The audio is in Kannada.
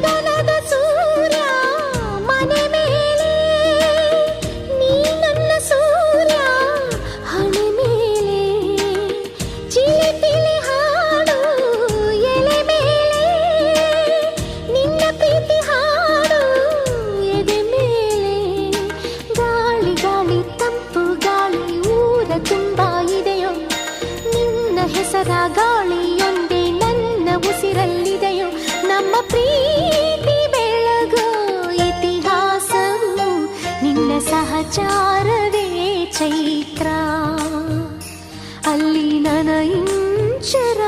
ಗಗನದ ಸೂರ್ಯ ಮನೆ ಮೇಲೆ, ನೀ ನನ್ನ ಸೂರ್ಯ ಹಣೆ ಮೇಲೆ. ಚಿಲಿಪಿಲಿ ಹಾಡು ಎಲೆ ಮೇಲೆ, ನಿನ್ನ ಪ್ರೀತಿ ಹಾಡು ಎದೆ ಮೇಲೆ. ಗಾಳಿ ಗಾಳಿ ತಂಪು ಗಾಳಿ ಊರ ತುಂಬ ಇದೆಯೋ, ನಿನ್ನ ಹೆಸರ ಗಾಳಿಯೊಂದೇ ನನ್ನ ಉಸಿರಲ್ಲಿದೆಯೋ. ನಮ್ಮ ಪ್ರೀತಿ ಬೆಳಗೋ ಇತಿಹಾಸವು ನಿನ್ನ ಸಹಚಾರವೇ ಚೈತ್ರ, ಅಲ್ಲಿ ನನ ಇಂಚರ